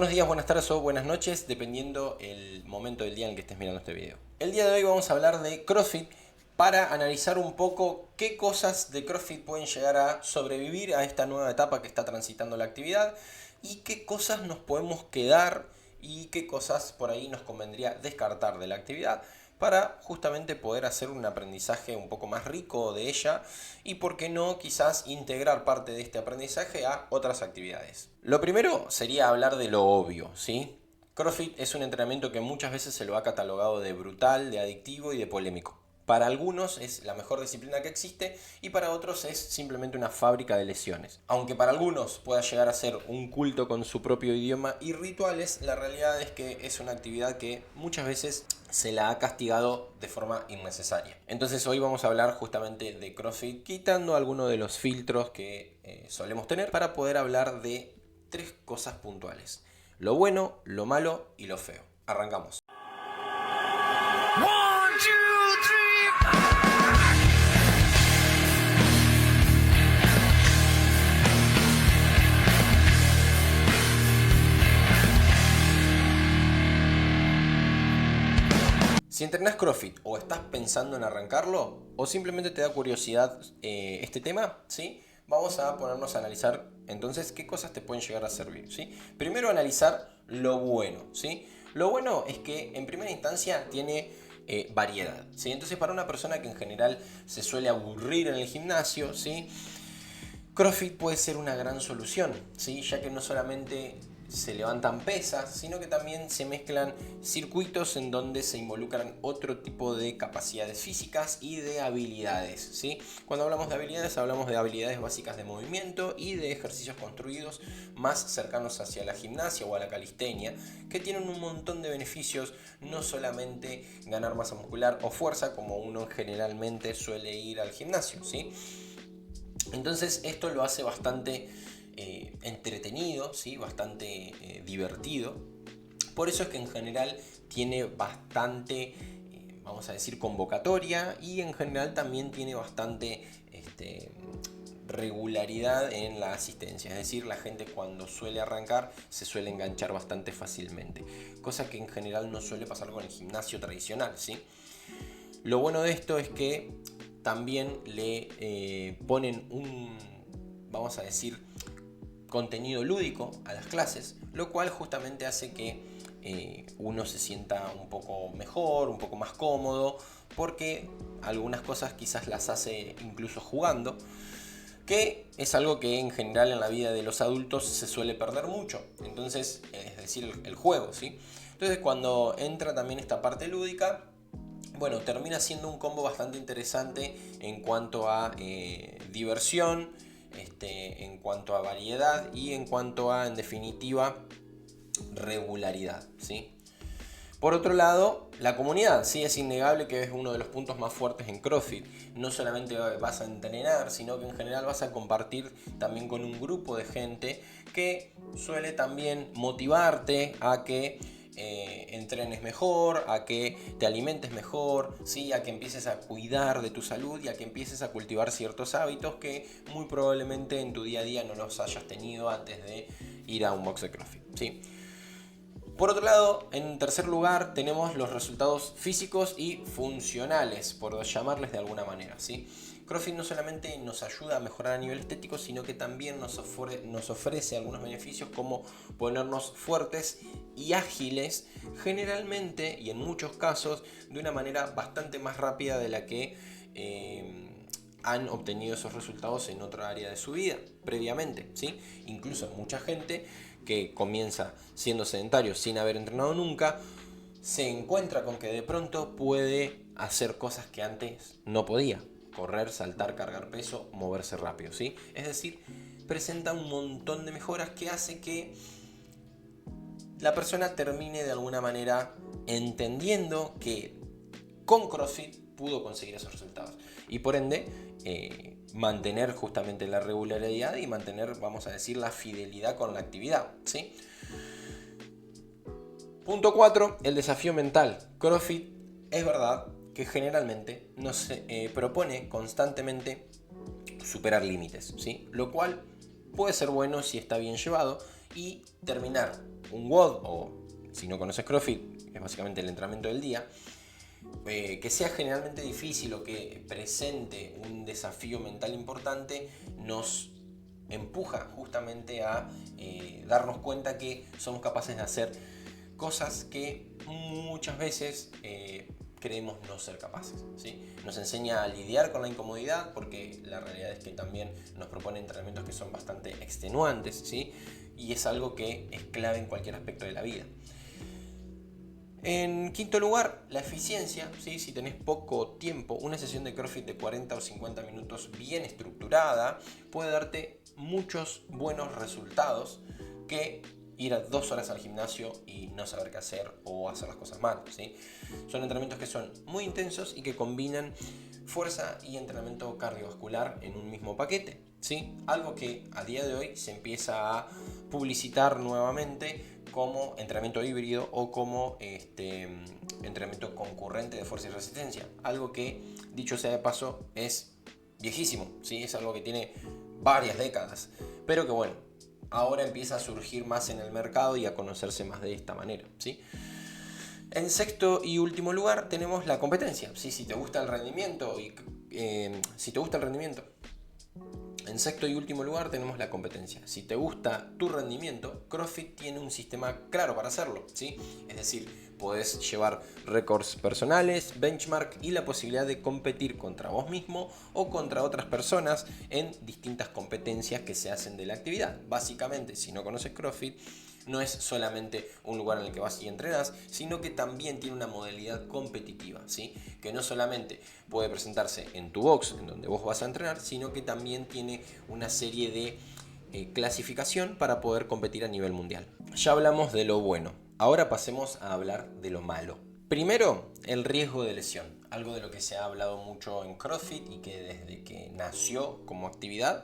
Buenos días, buenas tardes o buenas noches, dependiendo el momento del día en el que estés mirando este video. El día de hoy vamos a hablar de CrossFit para analizar un poco qué cosas de CrossFit pueden llegar a sobrevivir a esta nueva etapa que está transitando la actividad y qué cosas nos podemos quedar y qué cosas por ahí nos convendría descartar de la actividad para justamente poder hacer un aprendizaje un poco más rico de ella y por qué no quizás integrar parte de este aprendizaje a otras actividades. Lo primero sería hablar de lo obvio, ¿sí? CrossFit es un entrenamiento que muchas veces se lo ha catalogado de brutal, de adictivo y de polémico. Para algunos es la mejor disciplina que existe y para otros es simplemente una fábrica de lesiones. Aunque para algunos pueda llegar a ser un culto con su propio idioma y rituales, la realidad es que es una actividad que muchas veces se la ha castigado de forma innecesaria. Entonces hoy vamos a hablar justamente de CrossFit, quitando algunos de los filtros que solemos tener para poder hablar de tres cosas puntuales: lo bueno, lo malo y lo feo. Arrancamos. One, two, three. Si entrenás CrossFit o estás pensando en arrancarlo o simplemente te da curiosidad este tema, ¿sí? Vamos a ponernos a analizar entonces qué cosas te pueden llegar a servir, ¿sí? Primero analizar lo bueno, ¿sí? Lo bueno es que en primera instancia tiene variedad, ¿sí? Entonces para una persona que en general se suele aburrir en el gimnasio, ¿sí? CrossFit puede ser una gran solución, ¿sí? Ya que no solamente se levantan pesas, sino que también se mezclan circuitos en donde se involucran otro tipo de capacidades físicas y de habilidades, ¿sí? Cuando hablamos de habilidades básicas de movimiento y de ejercicios construidos más cercanos hacia la gimnasia o a la calistenia, que tienen un montón de beneficios, no solamente ganar masa muscular o fuerza, como uno generalmente suele ir al gimnasio, ¿sí? Entonces esto lo hace bastante entretenido, ¿sí? Bastante divertido. Por eso es que en general tiene bastante, vamos a decir, convocatoria y en general también tiene bastante regularidad en la asistencia. Es decir, la gente cuando suele arrancar se suele enganchar bastante fácilmente. Cosa que en general no suele pasar con el gimnasio tradicional, ¿sí? Lo bueno de esto es que también le ponen un, vamos a decir, contenido lúdico a las clases, lo cual justamente hace que uno se sienta un poco mejor, un poco más cómodo, porque algunas cosas quizás las hace incluso jugando, que es algo que en general en la vida de los adultos se suele perder mucho. Entonces, es decir, el juego, ¿sí? Entonces, cuando entra también esta parte lúdica, bueno, termina siendo un combo bastante interesante en cuanto a diversión, en cuanto a variedad y en cuanto a, en definitiva, regularidad, ¿sí? Por otro lado, la comunidad, sí, es innegable que es uno de los puntos más fuertes en CrossFit. No solamente vas a entrenar, sino que en general vas a compartir también con un grupo de gente que suele también motivarte a que entrenes mejor, a que te alimentes mejor, ¿sí? A que empieces a cuidar de tu salud y a que empieces a cultivar ciertos hábitos que muy probablemente en tu día a día no los hayas tenido antes de ir a un box de CrossFit, ¿sí? Por otro lado, en tercer lugar tenemos los resultados físicos y funcionales, por llamarles de alguna manera, ¿sí? CrossFit no solamente nos ayuda a mejorar a nivel estético, sino que también nos ofrece algunos beneficios como ponernos fuertes y ágiles, generalmente y en muchos casos de una manera bastante más rápida de la que han obtenido esos resultados en otra área de su vida previamente, ¿sí? Incluso mucha gente que comienza siendo sedentario sin haber entrenado nunca, se encuentra con que de pronto puede hacer cosas que antes no podía: correr, saltar, cargar peso, moverse rápido, ¿sí? Es decir, presenta un montón de mejoras que hace que la persona termine de alguna manera entendiendo que con CrossFit pudo conseguir esos resultados y por ende mantener justamente la regularidad y mantener, vamos a decir, la fidelidad con la actividad, ¿sí? Punto 4, el desafío mental. CrossFit es verdad que generalmente nos propone constantemente superar límites, ¿sí? Lo cual puede ser bueno si está bien llevado y terminar un WOD, o si no conoces CrossFit, es básicamente el entrenamiento del día, que sea generalmente difícil o que presente un desafío mental importante, nos empuja justamente a darnos cuenta que somos capaces de hacer cosas que muchas veces creemos no ser capaces, ¿sí? Nos enseña a lidiar con la incomodidad, porque la realidad es que también nos propone entrenamientos que son bastante extenuantes, ¿sí? Y es algo que es clave en cualquier aspecto de la vida. En quinto lugar, la eficiencia, ¿sí? Si tenés poco tiempo, una sesión de CrossFit de 40 o 50 minutos bien estructurada puede darte muchos buenos resultados que ir a 2 horas al gimnasio y no saber qué hacer o hacer las cosas mal, ¿sí? Son entrenamientos que son muy intensos y que combinan fuerza y entrenamiento cardiovascular en un mismo paquete, ¿sí? Algo que a día de hoy se empieza a publicitar nuevamente como entrenamiento híbrido o como entrenamiento concurrente de fuerza y resistencia. Algo que, dicho sea de paso, es viejísimo, ¿sí? Es algo que tiene varias décadas, pero que bueno, ahora empieza a surgir más en el mercado y a conocerse más de esta manera, ¿sí? En sexto y último lugar tenemos la competencia, ¿sí? Si te gusta el rendimiento en sexto y último lugar tenemos la competencia. Si te gusta tu rendimiento, CrossFit tiene un sistema claro para hacerlo, ¿sí? Es decir, podés llevar récords personales, benchmark y la posibilidad de competir contra vos mismo o contra otras personas en distintas competencias que se hacen de la actividad. Básicamente, si no conoces CrossFit, no es solamente un lugar en el que vas y entrenas, sino que también tiene una modalidad competitiva, ¿sí? Que no solamente puede presentarse en tu box, en donde vos vas a entrenar, sino que también tiene una serie de clasificación para poder competir a nivel mundial. Ya hablamos de lo bueno, ahora pasemos a hablar de lo malo. Primero, el riesgo de lesión, algo de lo que se ha hablado mucho en CrossFit y que desde que nació como actividad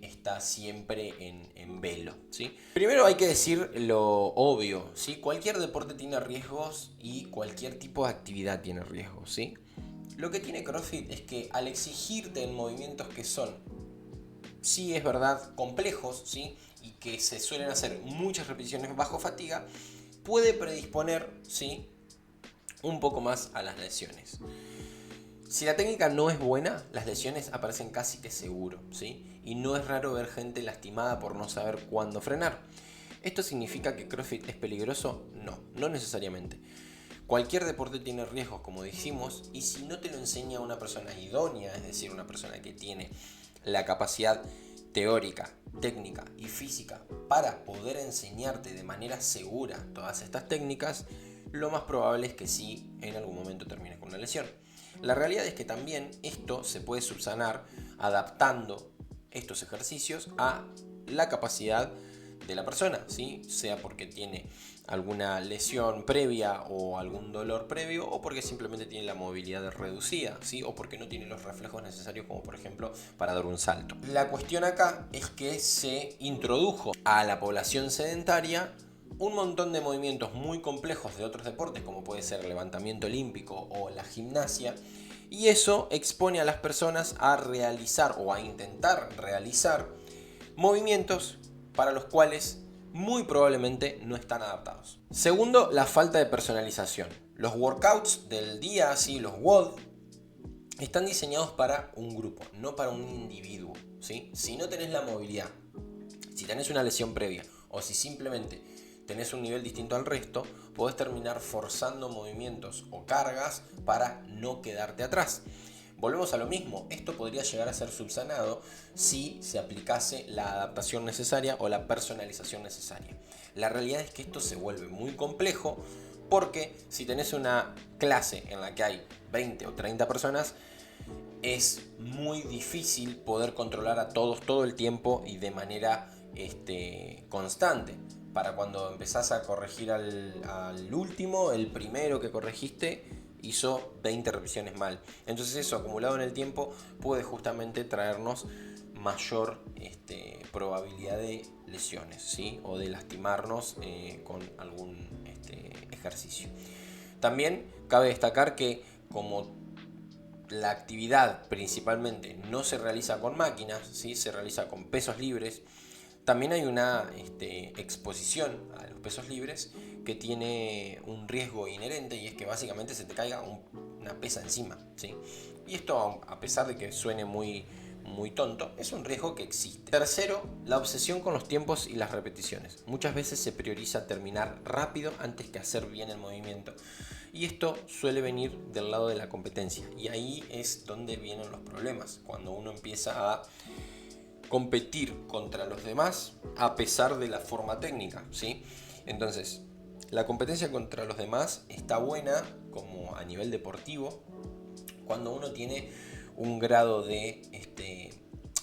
está siempre en velo, ¿sí? Primero hay que decir lo obvio, ¿sí? Cualquier deporte tiene riesgos y cualquier tipo de actividad tiene riesgos, ¿sí? Lo que tiene CrossFit es que al exigirte en movimientos que son, sí es verdad, complejos, ¿sí? Y que se suelen hacer muchas repeticiones bajo fatiga, puede predisponer, ¿sí? Un poco más a las lesiones. Si la técnica no es buena, las lesiones aparecen casi que seguro, ¿sí? Y no es raro ver gente lastimada por no saber cuándo frenar. ¿Esto significa que CrossFit es peligroso? No, no necesariamente. Cualquier deporte tiene riesgos, como dijimos, y si no te lo enseña una persona idónea, es decir, una persona que tiene la capacidad teórica, técnica y física para poder enseñarte de manera segura todas estas técnicas, lo más probable es que sí en algún momento termines con una lesión. La realidad es que también esto se puede subsanar adaptando estos ejercicios a la capacidad de la persona, ¿sí? Sea porque tiene alguna lesión previa o algún dolor previo, o porque simplemente tiene la movilidad reducida, ¿sí? O porque no tiene los reflejos necesarios, como por ejemplo para dar un salto. La cuestión acá es que se introdujo a la población sedentaria un montón de movimientos muy complejos de otros deportes, como puede ser el levantamiento olímpico o la gimnasia, y eso expone a las personas a realizar o a intentar realizar movimientos para los cuales muy probablemente no están adaptados. Segundo, la falta de personalización. Los workouts del día, así los WOD, están diseñados para un grupo, no para un individuo, ¿sí? Si no tenés la movilidad, si tenés una lesión previa o si simplemente tenés un nivel distinto al resto, podés terminar forzando movimientos o cargas para no quedarte atrás. Volvemos a lo mismo, esto podría llegar a ser subsanado si se aplicase la adaptación necesaria o la personalización necesaria. La realidad es que esto se vuelve muy complejo porque si tenés una clase en la que hay 20 o 30 personas, es muy difícil poder controlar a todos todo el tiempo y de manera constante. Para cuando empezás a corregir al último, el primero que corregiste hizo 20 repeticiones mal. Entonces eso acumulado en el tiempo puede justamente traernos mayor probabilidad de lesiones, ¿sí? O de lastimarnos con algún ejercicio. También cabe destacar que como la actividad principalmente no se realiza con máquinas, ¿sí? Se realiza con pesos libres, También hay una exposición a los pesos libres que tiene un riesgo inherente, y es que básicamente se te caiga una pesa encima, ¿sí? Y esto, a pesar de que suene muy tonto, es un riesgo que existe. Tercero, la obsesión con los tiempos y las repeticiones. Muchas veces se prioriza terminar rápido antes que hacer bien el movimiento. Y esto suele venir del lado de la competencia. Y ahí es donde vienen los problemas. Cuando uno empieza a competir contra los demás a pesar de la forma técnica, ¿sí? Entonces, la competencia contra los demás está buena como a nivel deportivo cuando uno tiene un grado de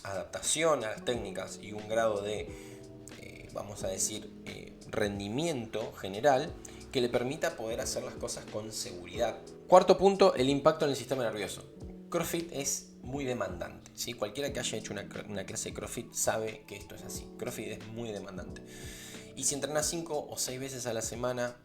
adaptación a las técnicas y un grado de, vamos a decir, rendimiento general que le permita poder hacer las cosas con seguridad. Cuarto punto, el impacto en el sistema nervioso. CrossFit es muy demandante, ¿sí? Cualquiera que haya hecho una clase de CrossFit sabe que esto es así. CrossFit es muy demandante. Y si entrenas 5 o 6 veces a la semana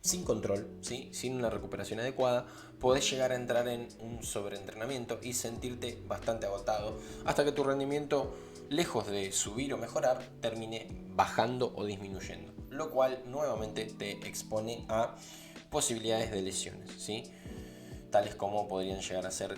sin control, ¿sí? Sin una recuperación adecuada, podés llegar a entrar en un sobreentrenamiento y sentirte bastante agotado hasta que tu rendimiento, lejos de subir o mejorar, termine bajando o disminuyendo, lo cual nuevamente te expone a posibilidades de lesiones, ¿sí? Tales como podrían llegar a ser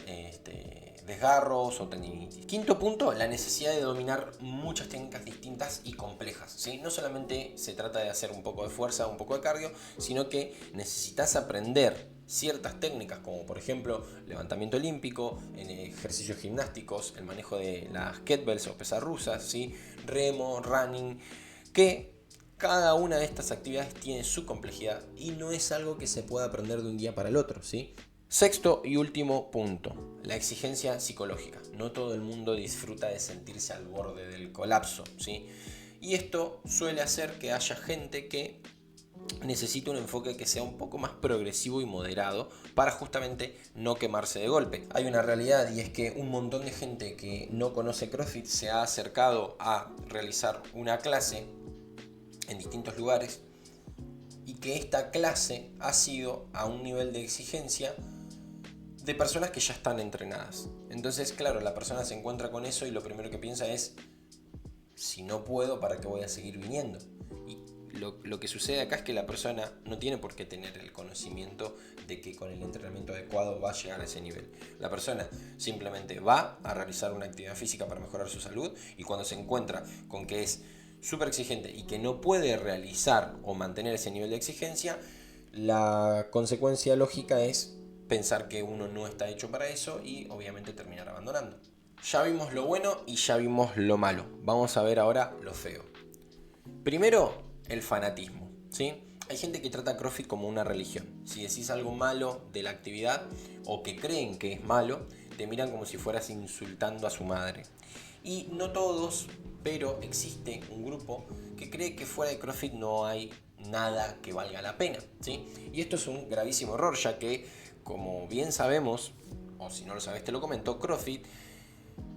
desgarros o tendinitis. Quinto punto, la necesidad de dominar muchas técnicas distintas y complejas, ¿sí? No solamente se trata de hacer un poco de fuerza, un poco de cardio, sino que necesitas aprender ciertas técnicas como por ejemplo levantamiento olímpico, ejercicios gimnásticos, el manejo de las kettlebells o pesas rusas, ¿sí? Remo, running, que cada una de estas actividades tiene su complejidad y no es algo que se pueda aprender de un día para el otro, ¿sí? Sexto y último punto, la exigencia psicológica. No todo el mundo disfruta de sentirse al borde del colapso, ¿sí? Y esto suele hacer que haya gente que necesita un enfoque que sea un poco más progresivo y moderado para justamente no quemarse de golpe. Hay una realidad, y es que un montón de gente que no conoce CrossFit se ha acercado a realizar una clase en distintos lugares y que esta clase ha sido a un nivel de exigencia de personas que ya están entrenadas. Entonces, claro, la persona se encuentra con eso y lo primero que piensa es, si no puedo, ¿para qué voy a seguir viniendo? Y lo que sucede acá es que la persona no tiene por qué tener el conocimiento de que con el entrenamiento adecuado va a llegar a ese nivel. La persona simplemente va a realizar una actividad física para mejorar su salud, y cuando se encuentra con que es súper exigente y que no puede realizar o mantener ese nivel de exigencia, la consecuencia lógica es pensar que uno no está hecho para eso y obviamente terminar abandonando. Ya vimos lo bueno y ya vimos lo malo. Vamos a ver ahora lo feo. Primero, el fanatismo, ¿sí? Hay gente que trata a CrossFit como una religión. Si decís algo malo de la actividad o que creen que es malo, te miran como si fueras insultando a su madre. Y no todos, pero existe un grupo que cree que fuera de CrossFit no hay nada que valga la pena, ¿sí? Y esto es un gravísimo error, ya que, como bien sabemos, o si no lo sabes te lo comento, CrossFit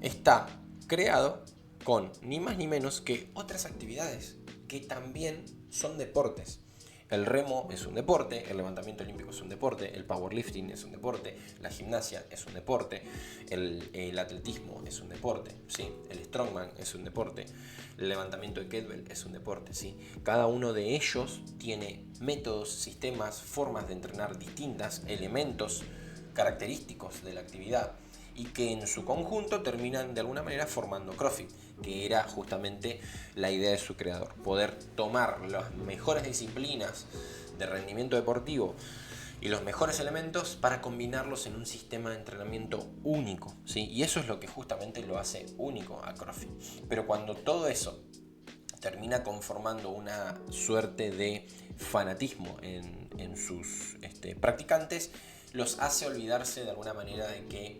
está creado con ni más ni menos que otras actividades que también son deportes. El remo es un deporte, el levantamiento olímpico es un deporte, el powerlifting es un deporte, la gimnasia es un deporte, el atletismo es un deporte, ¿sí? El strongman es un deporte, el levantamiento de kettlebell es un deporte, ¿sí? Cada uno de ellos tiene métodos, sistemas, formas de entrenar distintas, elementos característicos de la actividad, y que en su conjunto terminan de alguna manera formando CrossFit, que era justamente la idea de su creador, poder tomar las mejores disciplinas de rendimiento deportivo y los mejores elementos para combinarlos en un sistema de entrenamiento único, ¿sí? Y eso es lo que justamente lo hace único a CrossFit. Pero cuando todo eso termina conformando una suerte de fanatismo en sus practicantes, los hace olvidarse de alguna manera de que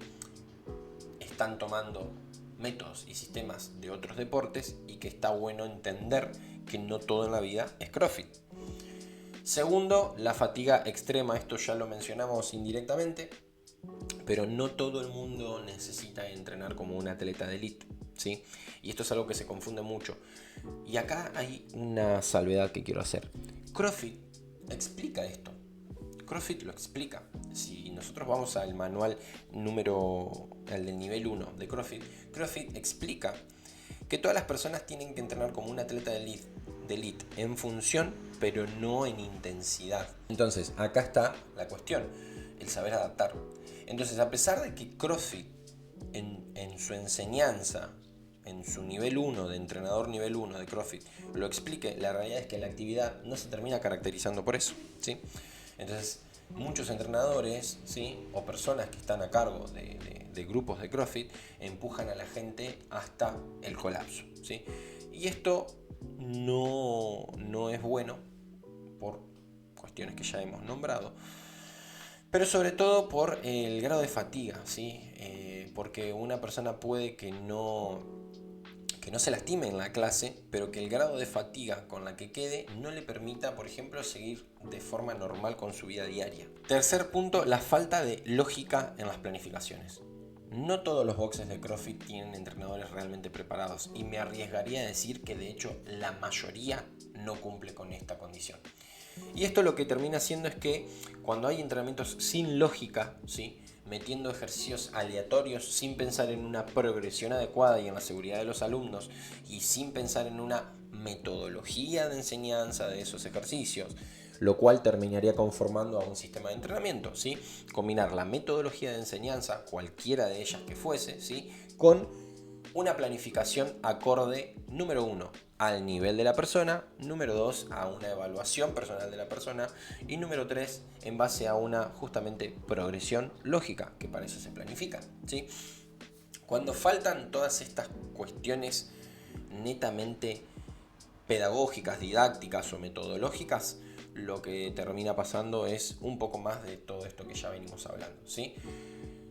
están tomando métodos y sistemas de otros deportes y que está bueno entender que no todo en la vida es CrossFit. Segundo, la fatiga extrema. Esto ya lo mencionamos indirectamente, pero no todo el mundo necesita entrenar como un atleta de élite, ¿sí? Y esto es algo que se confunde mucho. Y acá hay una salvedad que quiero hacer. CrossFit explica esto. CrossFit lo explica. Si nosotros vamos al manual al del nivel 1 de CrossFit, CrossFit explica que todas las personas tienen que entrenar como un atleta de elite en función, pero no en intensidad. Entonces, acá está la cuestión, el saber adaptar. Entonces, a pesar de que CrossFit en su enseñanza, en su nivel 1 de entrenador nivel 1 de CrossFit, lo explique, la realidad es que la actividad no se termina caracterizando por eso, ¿sí? Entonces, muchos entrenadores, ¿sí?, o personas que están a cargo de grupos de CrossFit empujan a la gente hasta el colapso, ¿sí? Y esto no es bueno por cuestiones que ya hemos nombrado, pero sobre todo por el grado de fatiga, ¿sí? Porque una persona puede que no se lastime en la clase, pero que el grado de fatiga con la que quede no le permita, por ejemplo, seguir de forma normal con su vida diaria. Tercer punto, la falta de lógica en las planificaciones. No todos los boxes de CrossFit tienen entrenadores realmente preparados y me arriesgaría a decir que de hecho la mayoría no cumple con esta condición. Y esto lo que termina haciendo es que cuando hay entrenamientos sin lógica, ¿sí?, metiendo ejercicios aleatorios sin pensar en una progresión adecuada y en la seguridad de los alumnos y sin pensar en una metodología de enseñanza de esos ejercicios, lo cual terminaría conformando a un sistema de entrenamiento, ¿sí? Combinar la metodología de enseñanza, cualquiera de ellas que fuese, ¿sí?, con una planificación acorde, número 1, al nivel de la persona, número 2, a una evaluación personal de la persona y número 3, en base a una justamente progresión lógica, que para eso se planifica, ¿sí? Cuando faltan todas estas cuestiones netamente pedagógicas, didácticas o metodológicas, lo que termina pasando es un poco más de todo esto que ya venimos hablando, ¿sí?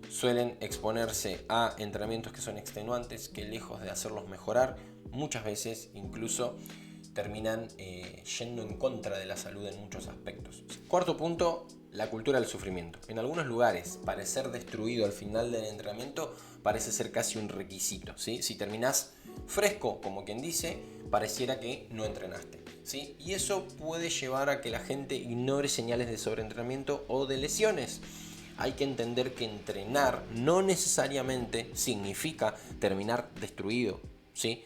Suelen exponerse a entrenamientos que son extenuantes, que lejos de hacerlos mejorar, muchas veces incluso terminan yendo en contra de la salud en muchos aspectos. Cuarto punto, la cultura del sufrimiento. En algunos lugares, parecer destruido al final del entrenamiento parece ser casi un requisito, ¿sí? Si terminás fresco, como quien dice, pareciera que no entrenaste, ¿sí? Y eso puede llevar a que la gente ignore señales de sobreentrenamiento o de lesiones. Hay que entender que entrenar no necesariamente significa terminar destruido, ¿sí?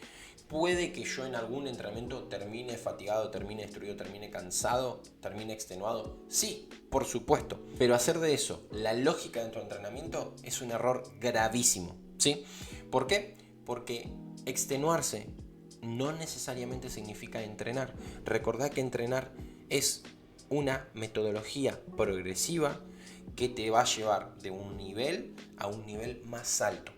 Puede que yo en algún entrenamiento termine fatigado, termine destruido, termine cansado, termine extenuado. Sí, por supuesto. Pero hacer de eso la lógica dentro del entrenamiento es un error gravísimo, ¿sí? ¿Por qué? Porque extenuarse no necesariamente significa entrenar. Recordá que entrenar es una metodología progresiva que te va a llevar de un nivel a un nivel más alto.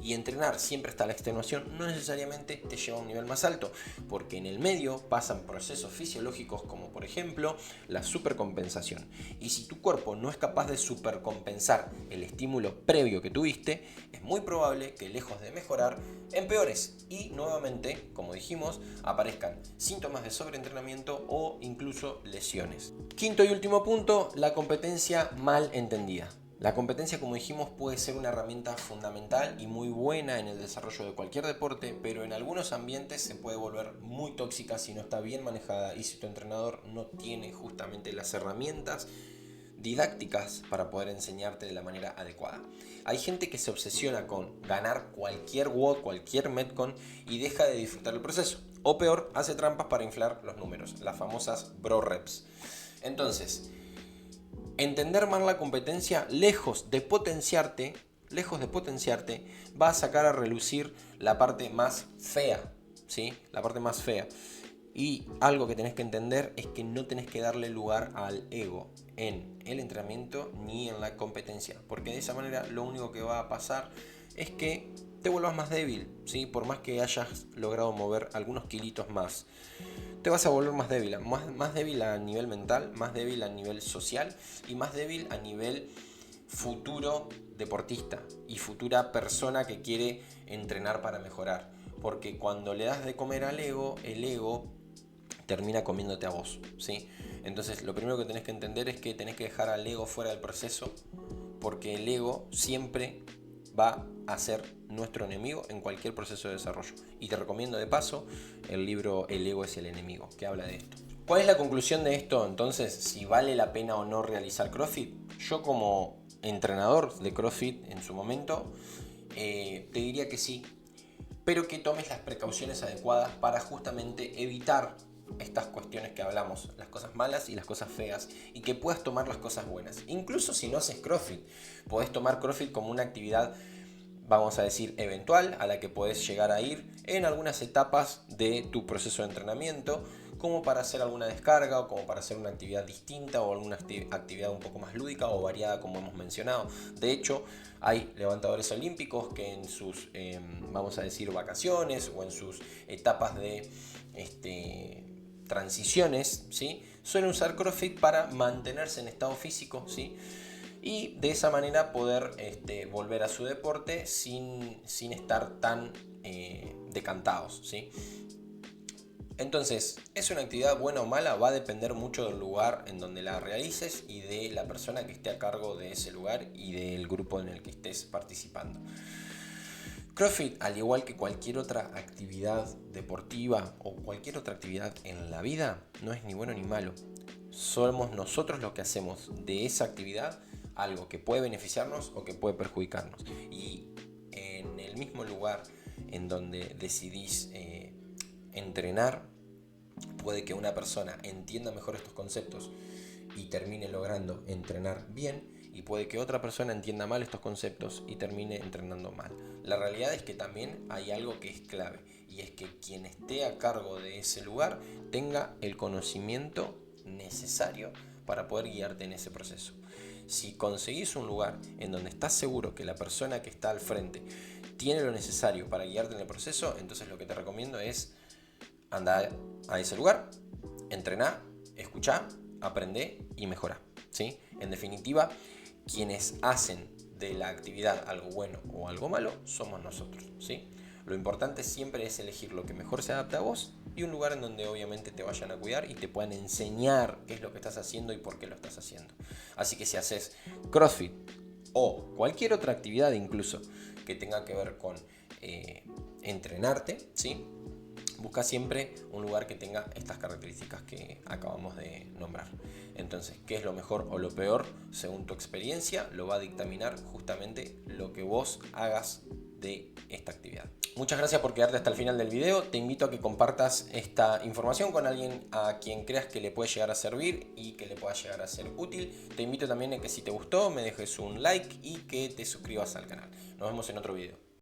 Y entrenar siempre hasta la extenuación no necesariamente te lleva a un nivel más alto, porque en el medio pasan procesos fisiológicos como por ejemplo la supercompensación. Y si tu cuerpo no es capaz de supercompensar el estímulo previo que tuviste, es muy probable que lejos de mejorar, empeores y nuevamente, como dijimos, aparezcan síntomas de sobreentrenamiento o incluso lesiones. Quinto y último punto, la competencia mal entendida. La competencia, como dijimos, puede ser una herramienta fundamental y muy buena en el desarrollo de cualquier deporte, pero en algunos ambientes se puede volver muy tóxica si no está bien manejada y si tu entrenador no tiene justamente las herramientas didácticas para poder enseñarte de la manera adecuada. Hay gente que se obsesiona con ganar cualquier WOD, cualquier Metcon y deja de disfrutar el proceso. O peor, hace trampas para inflar los números, las famosas bro reps. Entonces, entender mal la competencia, lejos de potenciarte, va a sacar a relucir la parte más fea, ¿sí? La parte más fea. Y algo que tenés que entender es que no tenés que darle lugar al ego en el entrenamiento ni en la competencia, porque de esa manera lo único que va a pasar es que te vuelvas más débil, ¿sí? Por más que hayas logrado mover algunos kilitos más, te vas a volver más débil, más débil a nivel mental, más débil a nivel social y más débil a nivel futuro deportista y futura persona que quiere entrenar para mejorar. Porque cuando le das de comer al ego, el ego termina comiéndote a vos, ¿sí? Entonces lo primero que tenés que entender es que tenés que dejar al ego fuera del proceso, porque el ego siempre va a ser nuestro enemigo en cualquier proceso de desarrollo. Y te recomiendo de paso el libro El ego es el enemigo, que habla de esto. ¿Cuál es la conclusión de esto entonces? Si vale la pena o no realizar CrossFit. Yo como entrenador de CrossFit en su momento, te diría que sí. pero que tomes las precauciones adecuadas para justamente evitar estas cuestiones que hablamos, las cosas malas y las cosas feas, y que puedas tomar las cosas buenas. Incluso si no haces CrossFit, podés tomar CrossFit como una actividad, vamos a decir, eventual, a la que podés llegar a ir en algunas etapas de tu proceso de entrenamiento, como para hacer alguna descarga o como para hacer una actividad distinta o alguna actividad un poco más lúdica o variada, como hemos mencionado. De hecho, hay levantadores olímpicos que en sus, vamos a decir, vacaciones o en sus etapas de transiciones, ¿sí?, suelen usar CrossFit para mantenerse en estado físico, ¿sí?, y de esa manera poder volver a su deporte sin estar tan decantados, ¿sí? Entonces, ¿es una actividad buena o mala? Va a depender mucho del lugar en donde la realices y de la persona que esté a cargo de ese lugar y del grupo en el que estés participando. CrossFit, al igual que cualquier otra actividad deportiva o cualquier otra actividad en la vida, no es ni bueno ni malo. Somos nosotros los que hacemos de esa actividad algo que puede beneficiarnos o que puede perjudicarnos. Y en el mismo lugar en donde decidís entrenar, puede que una persona entienda mejor estos conceptos y termine logrando entrenar bien, y puede que otra persona entienda mal estos conceptos y termine entrenando mal. La realidad es que también hay algo que es clave, y es que quien esté a cargo de ese lugar tenga el conocimiento necesario para poder guiarte en ese proceso. Si conseguís un lugar en donde estás seguro que la persona que está al frente tiene lo necesario para guiarte en el proceso, entonces lo que te recomiendo es andar a ese lugar, entrená, escuchá, aprendé y mejorá, ¿sí? En definitiva, quienes hacen de la actividad algo bueno o algo malo somos nosotros, ¿sí? Lo importante siempre es elegir lo que mejor se adapte a vos y un lugar en donde obviamente te vayan a cuidar y te puedan enseñar qué es lo que estás haciendo y por qué lo estás haciendo. Así que si haces CrossFit o cualquier otra actividad incluso que tenga que ver con entrenarte, ¿sí?, busca siempre un lugar que tenga estas características que acabamos de nombrar. Entonces, ¿qué es lo mejor o lo peor? Según tu experiencia, lo va a dictaminar justamente lo que vos hagas de esta actividad. Muchas gracias por quedarte hasta el final del video. Te invito a que compartas esta información con alguien a quien creas que le puede llegar a servir y que le pueda llegar a ser útil. Te invito también a que si te gustó me dejes un like y que te suscribas al canal. Nos vemos en otro video.